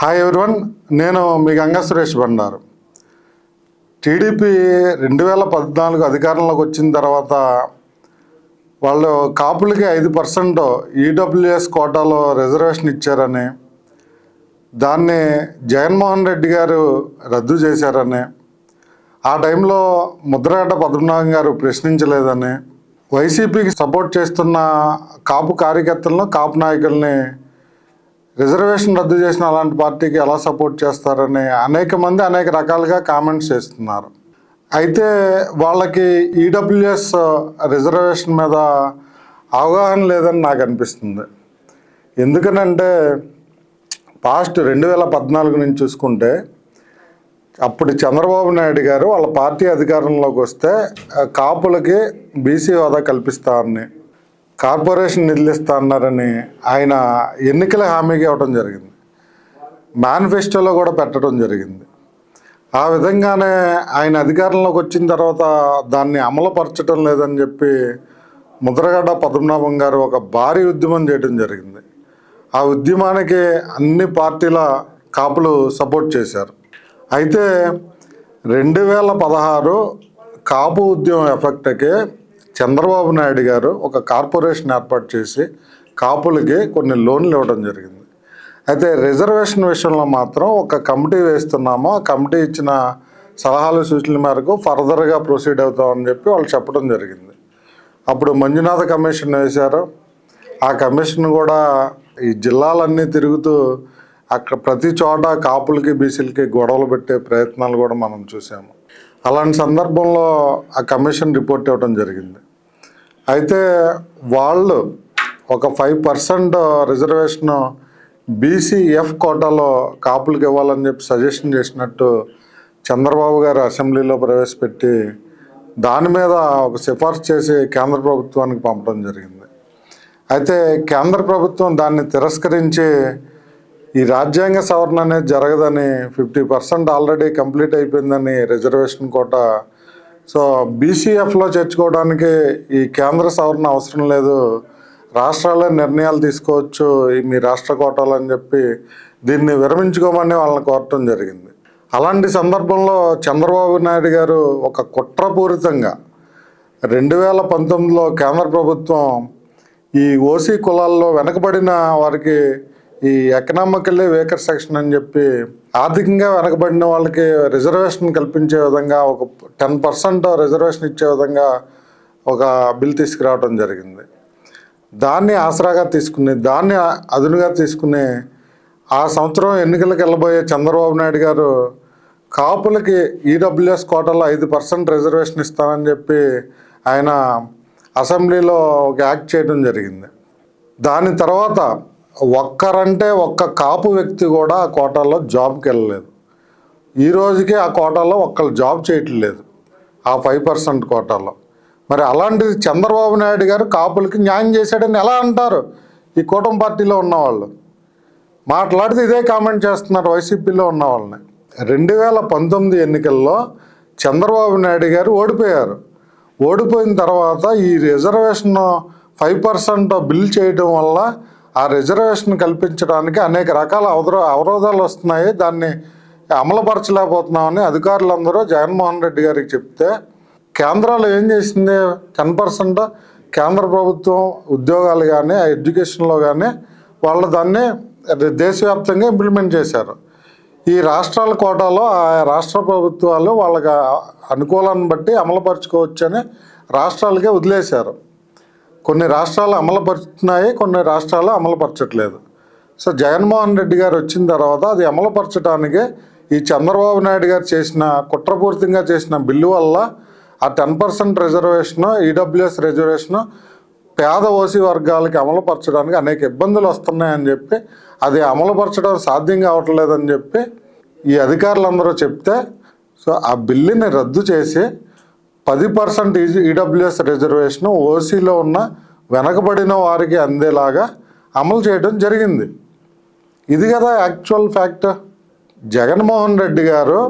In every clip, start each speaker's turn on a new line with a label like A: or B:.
A: Hi everyone, నేను మీ Ganga Suresh Bandaru. TDP 2014 అధికారంలోకి వచ్చిన తర్వాత వాళ్ళు కాపులకి 5% ఈడబ్ల్యూఎస్ కోటాలో రిజర్వేషన్ ఇచ్చారని, దాన్ని జగన్మోహన్ రెడ్డి గారు రద్దు చేశారని, ఆ టైంలో ముద్రగడ్డ పద్మనాభం గారు ప్రశ్నించలేదని, వైసీపీకి సపోర్ట్ చేస్తున్న కాపు కార్యకర్తలను, కాపు నాయకుల్ని రిజర్వేషన్ రద్దు చేసిన అలాంటి పార్టీకి ఎలా సపోర్ట్ చేస్తారని అనేక మంది అనేక రకాలుగా కామెంట్స్ చేస్తున్నారు. అయితే వాళ్ళకి ఈడబ్ల్యూఎస్ రిజర్వేషన్ మీద అవగాహన లేదని నాకు అనిపిస్తుంది. ఎందుకనంటే పాస్ట్ 2014 నుంచి చూసుకుంటే అప్పుడు చంద్రబాబు నాయుడు గారు వాళ్ళ పార్టీ అధికారంలోకి వస్తే కాపులకి బీసీ హోదా కల్పిస్తారని, కార్పొరేషన్ నిధులు ఇస్తా అన్నారని ఆయన ఎన్నికల హామీగా ఇవ్వడం జరిగింది. మేనిఫెస్టోలో కూడా పెట్టడం జరిగింది. ఆ విధంగానే ఆయన అధికారంలోకి వచ్చిన తర్వాత దాన్ని అమలుపరచడం లేదని చెప్పి ముద్రగడ్డ పద్మనాభం గారు ఒక భారీ ఉద్యమం చేయడం జరిగింది. ఆ ఉద్యమానికి అన్ని పార్టీల కాపులు సపోర్ట్ చేశారు. అయితే 2016 కాపు ఉద్యమం ఎఫెక్ట్కి చంద్రబాబు నాయుడు గారు ఒక కార్పొరేషన్ ఏర్పాటు చేసి కాపులకి కొన్ని లోన్లు ఇవ్వడం జరిగింది. అయితే రిజర్వేషన్ విషయంలో మాత్రం ఒక కమిటీ వేస్తున్నాము, ఆ కమిటీ ఇచ్చిన సలహాలు సూచనల మేరకు ఫర్దర్గా ప్రొసీడ్ అవుతామని చెప్పి వాళ్ళు చెప్పడం జరిగింది. అప్పుడు మంజునాథ కమిషన్ వేశారు. ఆ కమిషన్ కూడా ఈ జిల్లాలన్నీ తిరుగుతూ అక్కడ ప్రతి చోట కాపులకి బీసీలకి గొడవలు పెట్టే ప్రయత్నాలు కూడా మనం చూసాము. అలాంటి సందర్భంలో ఆ కమిషన్ రిపోర్ట్ ఇవ్వడం జరిగింది. అయితే వాళ్ళు ఒక 5% రిజర్వేషన్ బీసీఎఫ్ కోటాలో కాపులకి ఇవ్వాలని చెప్పి సజెషన్ చేసినట్టు చంద్రబాబు గారు అసెంబ్లీలో ప్రవేశపెట్టి దాని మీద ఒక సిఫార్సు చేసి కేంద్ర ప్రభుత్వానికి పంపడం జరిగింది. అయితే కేంద్ర ప్రభుత్వం దాన్ని తిరస్కరించి ఈ రాజ్యాంగ సవరణ అనేది జరగదని, 50% ఆల్రెడీ కంప్లీట్ అయిపోయిందని రిజర్వేషన్ కోటా, సో బీసీఎఫ్లో చేర్చుకోవడానికి ఈ కేంద్ర సవరణ అవసరం లేదు, రాష్ట్రాలే నిర్ణయాలు తీసుకోవచ్చు మీ రాష్ట్ర కోటాలు అని చెప్పి దీన్ని విరమించుకోమని వాళ్ళని కోరటం జరిగింది. అలాంటి సందర్భంలో చంద్రబాబు నాయుడు గారు ఒక కుట్రపూరితంగా 2019లో కేంద్ర ప్రభుత్వం ఈ ఓసీ కులాల్లో వెనకబడిన వారికి ఈ ఎకనామికల్లీ వీకర్ సెక్షన్ అని చెప్పి ఆర్థికంగా వెనకబడిన వాళ్ళకి రిజర్వేషన్ కల్పించే విధంగా ఒక 10% రిజర్వేషన్ ఇచ్చే విధంగా ఒక బిల్ తీసుకురావడం జరిగింది. దాన్ని ఆసరాగా తీసుకుని, దాన్ని అదునుగా తీసుకుని ఆ సంవత్సరం ఎన్నికలకు వెళ్ళబోయే చంద్రబాబు నాయుడు గారు కాపులకి ఈడబ్ల్యూఎస్ కోటాలో 5% రిజర్వేషన్ ఇస్తానని చెప్పి ఆయన అసెంబ్లీలో ఒక యాక్ట్ చేయడం జరిగింది. దాని తర్వాత ఒక్క కాపు వ్యక్తి కూడా ఆ కోటాలో జాబ్కి వెళ్ళలేదు. ఈ రోజుకి ఆ కోటాలో ఒక్కళ్ళు జాబ్ చేయట్లేదు ఆ 5% కోటాలో. మరి అలాంటిది చంద్రబాబు నాయుడు గారు కాపులకి న్యాయం చేశాడని ఎలా అంటారు ఈ కూటమి పార్టీలో ఉన్నవాళ్ళు? మాట్లాడితే ఇదే కామెంట్ చేస్తున్నారు వైసీపీలో ఉన్న వాళ్ళని. 2019 ఎన్నికల్లో చంద్రబాబు నాయుడు గారు ఓడిపోయారు. ఓడిపోయిన తర్వాత ఈ రిజర్వేషన్ 5% బిల్ చేయడం వల్ల ఆ రిజర్వేషన్ కల్పించడానికి అనేక రకాల అవరోధాలు వస్తున్నాయి, దాన్ని అమలుపరచలేకపోతున్నామని అధికారులందరూ జగన్మోహన్ రెడ్డి గారికి చెప్తే కేంద్రాలు ఏం చేసింది? 10% కేంద్ర ప్రభుత్వం ఉద్యోగాలు కానీ ఎడ్యుకేషన్లో కానీ వాళ్ళు దాన్ని దేశవ్యాప్తంగా ఇంప్లిమెంట్ చేశారు. ఈ రాష్ట్రాల కోటాలో ఆ రాష్ట్ర ప్రభుత్వాలు వాళ్ళకి అనుకూలాన్ని బట్టి అమలుపరుచుకోవచ్చని రాష్ట్రాలకే వదిలేశారు. కొన్ని రాష్ట్రాలు అమలుపరుచుతున్నాయి, కొన్ని రాష్ట్రాలు అమలుపరచట్లేదు. సో జగన్మోహన్ రెడ్డి గారు వచ్చిన తర్వాత అది అమలుపరచడానికే ఈ చంద్రబాబు నాయుడు గారు చేసిన కుట్రపూరితంగా చేసిన బిల్లు వల్ల ఆ 10% రిజర్వేషను, ఈడబ్ల్యూఎస్ రిజర్వేషను పేద ఓసీ వర్గాలకి అమలుపరచడానికి అనేక ఇబ్బందులు వస్తున్నాయని చెప్పి, అది అమలుపరచడం సాధ్యం కావట్లేదని చెప్పి ఈ అధికారులందరూ చెప్తే, సో ఆ బిల్లుని రద్దు చేసి 10% ఈడబ్ల్యూఎస్ రిజర్వేషన్ ఓసీలో ఉన్న వెనకబడిన వారికి అందేలాగా అమలు చేయడం జరిగింది. ఇది కదా యాక్చువల్ ఫ్యాక్ట్. జగన్మోహన్ రెడ్డి గారు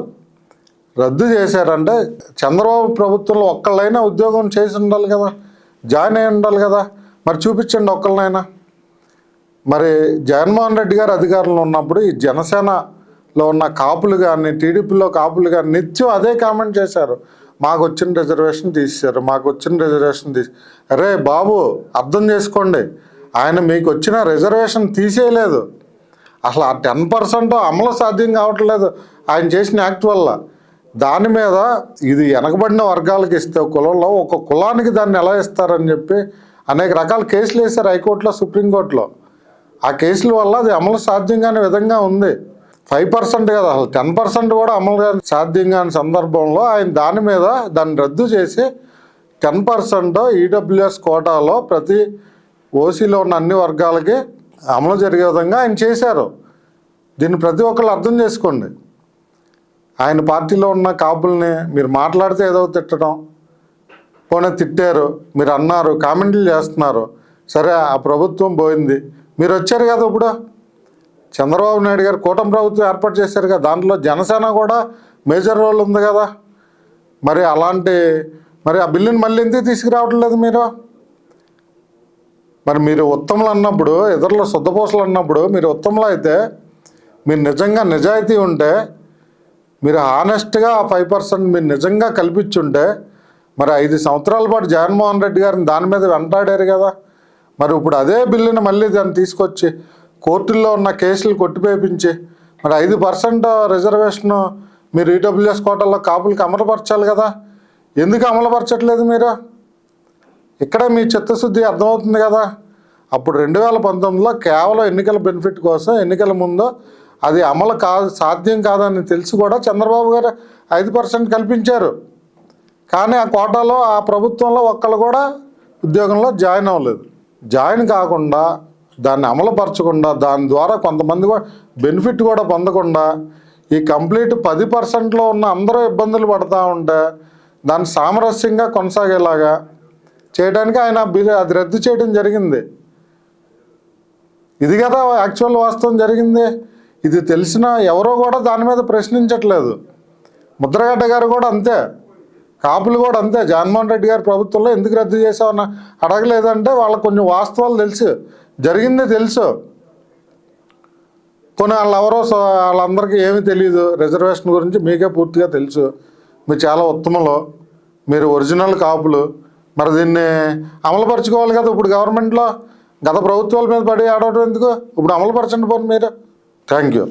A: రద్దు చేశారంటే చంద్రబాబు ప్రభుత్వంలో ఒక్కళ్ళైనా ఉద్యోగం చేసి ఉండాలి కదా, జాయిన్ అయి ఉండాలి కదా. మరి చూపించండి ఒక్కళ్ళనైనా. మరి జగన్మోహన్ రెడ్డి గారు అధికారంలో ఉన్నప్పుడు ఈ జనసేనలో ఉన్న కాపులు కానీ టీడీపీలో కాపులు కానీ నిత్యం అదే కామెంట్ చేశారు, మాకు వచ్చిన రిజర్వేషన్ తీసేశారు, మాకు వచ్చిన రిజర్వేషన్ అరే బాబు అర్థం చేసుకోండి, ఆయన మీకు వచ్చిన రిజర్వేషన్ తీసేయలేదు, అసలు ఆ 10% అమలు సాధ్యం కావట్లేదు ఆయన చేసిన యాక్ట్ వల్ల. దాని మీద ఇది వెనకబడిన వర్గాలకు ఇస్తే కులంలో ఒక కులానికి దాన్ని ఎలా ఇస్తారని చెప్పి అనేక రకాల కేసులు వేశారు హైకోర్టులో, సుప్రీంకోర్టులో. ఆ కేసుల వల్ల అది అమలు సాధ్యం కాని విధంగా ఉంది. 5% కదా, అసలు 10% కూడా అమలు సాధ్యం కాని సందర్భంలో ఆయన దాని మీద దాన్ని రద్దు చేసి 10% ఈడబ్ల్యూఎస్ కోటాలో ప్రతి ఓసీలో ఉన్న అన్ని వర్గాలకి అమలు జరిగే విధంగా ఆయన చేశారు. దీన్ని ప్రతి ఒక్కళ్ళు అర్థం చేసుకోండి. ఆయన పార్టీలో ఉన్న కాపుల్ని మీరు మాట్లాడితే ఏదో తిట్టడం, పోనీ తిట్టారు, మీరు అన్నారు, కామెంట్లు చేస్తున్నారు, సరే ఆ ప్రభుత్వం పోయింది, మీరు వచ్చారు కదా, ఇప్పుడు చంద్రబాబు నాయుడు గారు కూటమి ప్రభుత్వం ఏర్పాటు చేశారు కదా, దాంట్లో జనసేన కూడా మేజర్ రోల్ ఉంది కదా, మరి అలాంటి మరి ఆ బిల్లుని మళ్ళీ ఎందుకు తీసుకురావట్లేదు మీరు? మరి మీరు ఉత్తములు అన్నప్పుడు, ఇతరుల శుద్ధపోసలు అన్నప్పుడు మీరు ఉత్తములు అయితే, మీరు నిజంగా నిజాయితీ ఉంటే, మీరు హానెస్ట్గా 5% మీరు నిజంగా కల్పించుంటే, మరి 5 సంవత్సరాల పాటు జగన్మోహన్ రెడ్డి గారిని దాని మీద వెంటాడారు కదా, మరి ఇప్పుడు అదే బిల్లుని మళ్ళీ దాన్ని తీసుకొచ్చి కోర్టుల్లో ఉన్న కేసులు కొట్టిపేపించి మరి 5% రిజర్వేషన్ మీరు ఈడబ్ల్యూఎస్ కోటాల్లో కాపులకి అమలుపరచాలి కదా, ఎందుకు అమలుపరచట్లేదు మీరు? ఇక్కడే మీ చిత్తశుద్ధి అర్థమవుతుంది కదా. అప్పుడు 2019లో కేవలం ఎన్నికల బెనిఫిట్ కోసం ఎన్నికల ముందు అది అమలు సాధ్యం కాదని తెలిసి కూడా చంద్రబాబు గారు 5% కల్పించారు. కానీ ఆ కోటాలో ఆ ప్రభుత్వంలో ఒక్కళ్ళు కూడా ఉద్యోగంలో జాయిన్ అవ్వలేదు. జాయిన్ కాకుండా దాన్ని అమలుపరచకుండా దాని ద్వారా కొంతమంది కూడా బెనిఫిట్ కూడా పొందకుండా ఈ కంప్లీట్ 10%లో ఉన్న అందరూ ఇబ్బందులు పడుతూ ఉంటే దాన్ని సామరస్యంగా కొనసాగేలాగా చేయడానికి ఆయన అది రద్దు చేయడం జరిగింది. ఇది కదా యాక్చువల్ వాస్తవం జరిగింది. ఇది తెలిసిన ఎవరో కూడా దాని మీద ప్రశ్నించట్లేదు. ముద్రగడ్డ గారు కూడా అంతే, కాపులు కూడా అంతే, జగన్మోహన్ రెడ్డి గారి ప్రభుత్వంలో ఎందుకు రద్దు చేసామని అడగలేదంటే వాళ్ళకు కొంచెం వాస్తవాలు తెలుసు, జరిగిందే తెలుసు. కొన్ని వాళ్ళందరికీ ఏమీ తెలియదు రిజర్వేషన్ గురించి, మీకే పూర్తిగా తెలుసు. మీరు చాలా ఉత్తములు, మీరు ఒరిజినల్ కాపులు. మరి దీన్ని అమలుపరచుకోవాలి కదా. ఇప్పుడు గవర్నమెంట్లో గత ప్రభుత్వాల మీద పడి ఆడటం ఎందుకు? ఇప్పుడు అమలుపరచండి పోనీ మీరు. Thank you.